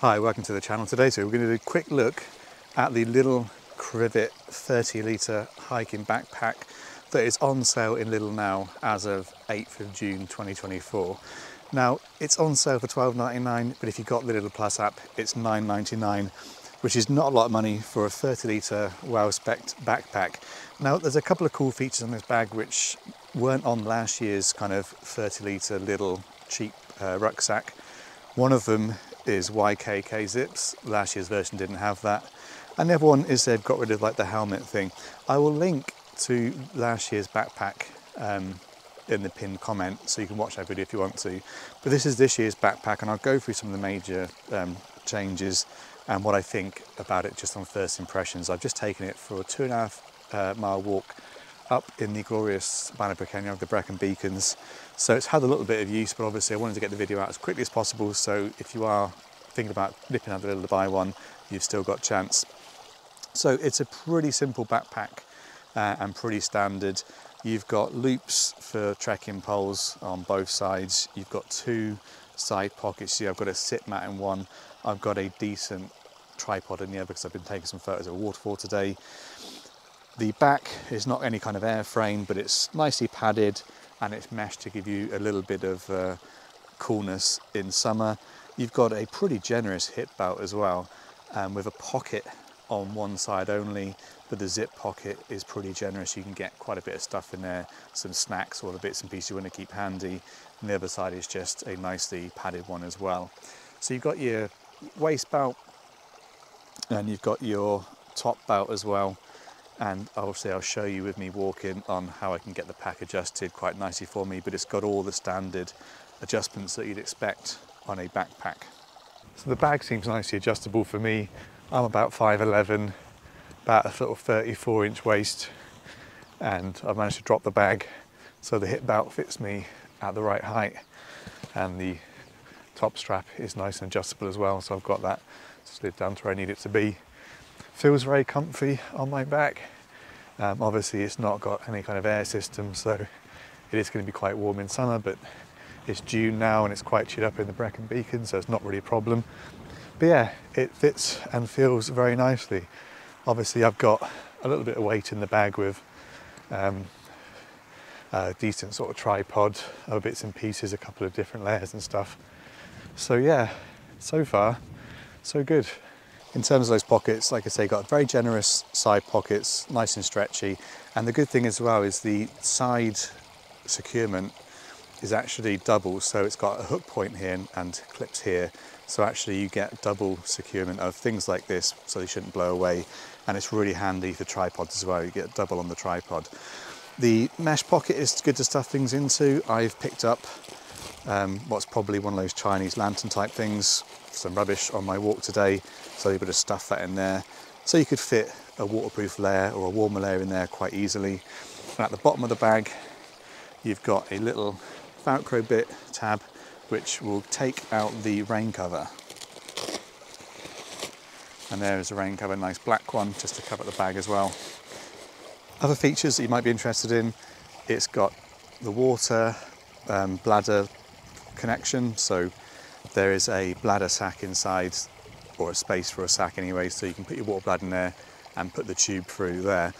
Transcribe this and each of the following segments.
Hi, welcome to the channel today. So we're going to do a quick look at the Lidl Crivit 30-litre hiking backpack that is on sale in Lidl now as of 8th of June 2024. Now it's on sale for £12.99, but if you've got the Lidl Plus app it's £9.99, which is not a lot of money for a 30-litre well-spec'd backpack. Now there's a couple of cool features on this bag which weren't on last year's kind of 30-litre Lidl cheap rucksack. One of them is YKK zips. Last year's version didn't have that. And the other one is they've got rid of like the helmet thing. I will link to last year's backpack in the pinned comment so you can watch that video if you want to. But this is this year's backpack and I'll go through some of the major changes and what I think about it just on first impressions. I've just taken it for a 2.5 mile walk up in the glorious Brecon of the Brecon Beacons. So it's had a little bit of use, but obviously I wanted to get the video out as quickly as possible, so if you are thinking about nipping out the Lidl to buy one, you've still got a chance. So it's a pretty simple backpack and pretty standard. You've got loops for trekking poles on both sides. You've got two side pockets here. I've got a sit mat in one. I've got a decent tripod in the other because I've been taking some photos of a waterfall today. The back is not any kind of airframe, but it's nicely padded and it's meshed to give you a little bit of coolness in summer. You've got a pretty generous hip belt as well, with a pocket on one side only, but the zip pocket is pretty generous. You can get quite a bit of stuff in there, some snacks or the bits and pieces you want to keep handy. And the other side is just a nicely padded one as well. So you've got your waist belt and you've got your top belt as well. And obviously I'll show you with me walking on how I can get the pack adjusted quite nicely for me, but it's got all the standard adjustments that you'd expect on a backpack. So the bag seems nicely adjustable for me. I'm about 5'11", about a sort of 34-inch waist, and I've managed to drop the bag so the hip belt fits me at the right height, and the top strap is nice and adjustable as well, so I've got that slid down to where I need it to be. Feels very comfy on my back. Obviously it's not got any kind of air system, so it is going to be quite warm in summer, but it's June now and it's quite chilled up in the Brecon Beacons, so it's not really a problem. But yeah, it fits and feels very nicely. Obviously I've got a little bit of weight in the bag with a decent sort of tripod, other bits and pieces, a couple of different layers and stuff. So yeah, so far so good. In terms of those pockets, like I say, got very generous side pockets, nice and stretchy. And the good thing as well is the side securement is actually double. So it's got a hook point here and clips here. So actually you get double securement of things like this, so they shouldn't blow away. And it's really handy for tripods as well. You get double on the tripod. The mesh pocket is good to stuff things into. I've picked up what's probably one of those Chinese lantern type things, some rubbish on my walk today, so you could just stuff that in there. So you could fit a waterproof layer or a warmer layer in there quite easily. And at the bottom of the bag, you've got a little Velcro bit tab, which will take out the rain cover. And there is a rain cover, nice black one, just to cover the bag as well. Other features that you might be interested in, it's got the water bladder connection, so there is a bladder sack inside, or a space for a sack anyway, so you can put your water bladder in there and put the tube through there.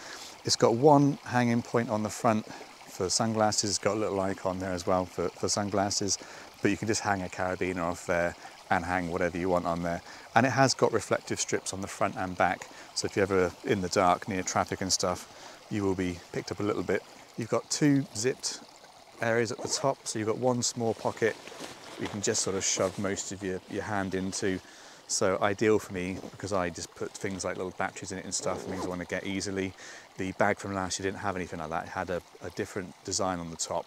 It's got one hanging point on the front for sunglasses. It's got a little icon there as well for sunglasses, but you can just hang a carabiner off there and hang whatever you want on there. And it has got reflective strips on the front and back, so if you're ever in the dark near traffic and stuff, you will be picked up a little bit. You've got two zipped areas at the top, so you've got one small pocket you can just sort of shove most of your hand into. So ideal for me because I just put things like little batteries in it and stuff, things I want to get easily. The bag from last year didn't have anything like that. It had a different design on the top.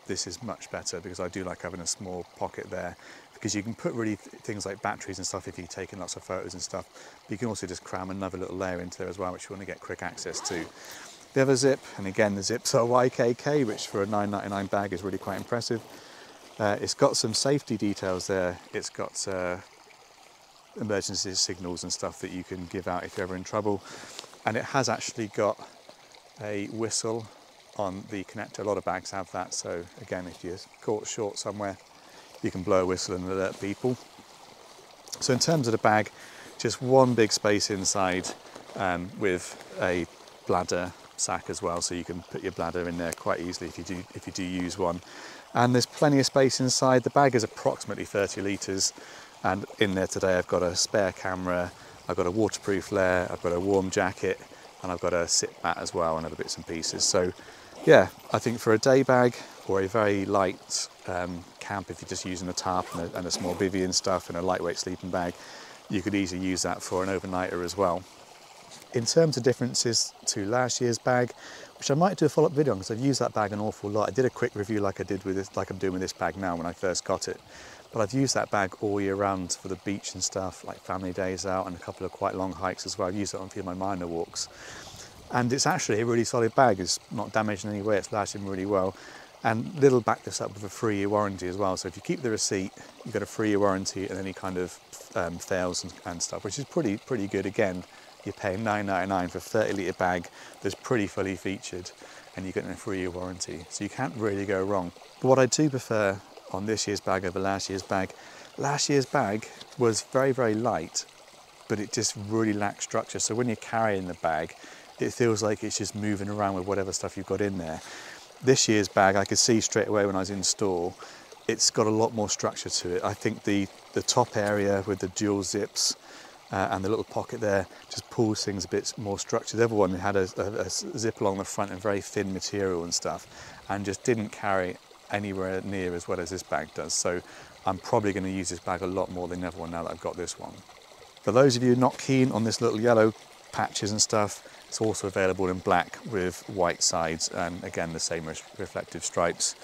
This is much better because I do like having a small pocket there, because you can put really things like batteries and stuff if you're taking lots of photos and stuff. But you can also just cram another little layer into there as well, which you want to get quick access to. The other zip, and again the zips are YKK, which for a £9.99 bag is really quite impressive. It's got some safety details there. It's got emergency signals and stuff that you can give out if you're ever in trouble. And it has actually got a whistle on the connector. A lot of bags have that, so again, if you're caught short somewhere, you can blow a whistle and alert people. So in terms of the bag, just one big space inside with a bladder sack as well, so you can put your bladder in there quite easily if you do use one. And there's plenty of space inside. The bag is approximately 30 litres, and in there today I've got a spare camera, I've got a waterproof layer, I've got a warm jacket, and I've got a sit mat as well and other bits and pieces. So yeah, I think for a day bag or a very light camp, if you're just using a tarp and a small bivvy and stuff and a lightweight sleeping bag, you could easily use that for an overnighter as well. In terms of differences to last year's bag, which I might do a follow-up video on because I've used that bag an awful lot. I did a quick review like I did with this, like I'm doing with this bag now when I first got it. But I've used that bag all year round for the beach and stuff, like family days out and a couple of quite long hikes as well. I've used it on a few of my minor walks. And it's actually a really solid bag. It's not damaged in any way, it's lasting really well. And Lidl backed this up with a 3-year warranty as well. So if you keep the receipt, you get a 3-year warranty and any kind of fails and stuff, which is pretty good. Again, you're paying $9.99 for a 30-litre bag that's pretty fully featured, and you're getting a 3-year warranty. So you can't really go wrong. But what I do prefer on this year's bag over last year's bag was very, very light, but it just really lacks structure. So when you're carrying the bag, it feels like it's just moving around with whatever stuff you've got in there. This year's bag, I could see straight away when I was in store, it's got a lot more structure to it. I think the top area with the dual zips and the little pocket there just pulls things a bit more structured. The other one had a zip along the front and very thin material and stuff, and just didn't carry anywhere near as well as this bag does. So I'm probably going to use this bag a lot more than the other one now that I've got this one. For those of you not keen on this little yellow patches and stuff, it's also available in black with white sides and again the same reflective stripes.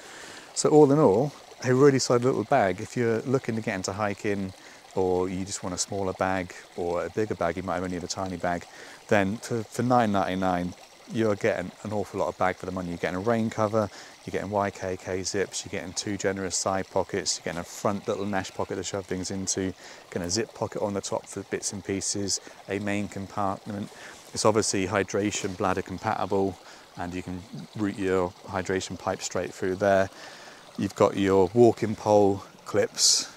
So all in all, a really solid little bag. If you're looking to get into hiking, or you just want a smaller bag or a bigger bag, you might only need a tiny bag, then for $9.99 you're getting an awful lot of bag for the money. You're getting a rain cover, you're getting YKK zips, you're getting 2 generous side pockets, you're getting a front little mesh pocket to shove things into, getting a zip pocket on the top for bits and pieces, a main compartment. It's obviously hydration bladder compatible, and you can route your hydration pipe straight through there. You've got your walking pole clips,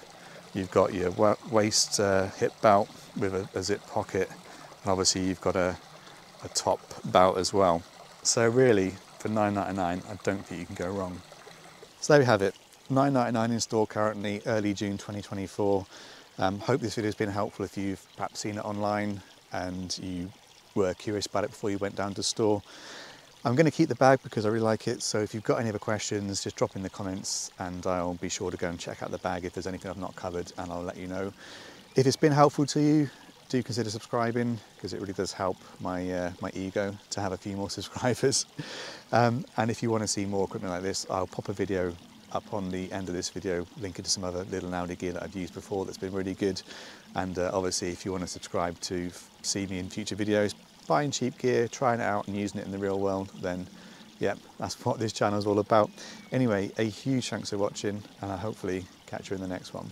you've got your waist hip belt with a zip pocket, and obviously you've got a top belt as well. So really, for $9.99, I don't think you can go wrong. So there we have it, $9.99 in store currently, early June 2024. Hope this video has been helpful if you've perhaps seen it online and you were curious about it before you went down to store. I'm going to keep the bag because I really like it, so if you've got any other questions, just drop in the comments and I'll be sure to go and check out the bag if there's anything I've not covered, and I'll let you know. If it's been helpful to you, do consider subscribing because it really does help my ego to have a few more subscribers. And if you want to see more equipment like this, I'll pop a video up on the end of this video linking to some other Lidl and Audi gear that I've used before that's been really good. And obviously if you want to subscribe to see me in future videos, buying cheap gear, trying it out and using it in the real world, then yep, that's what this channel is all about. Anyway, a huge thanks for watching, and I'll hopefully catch you in the next one.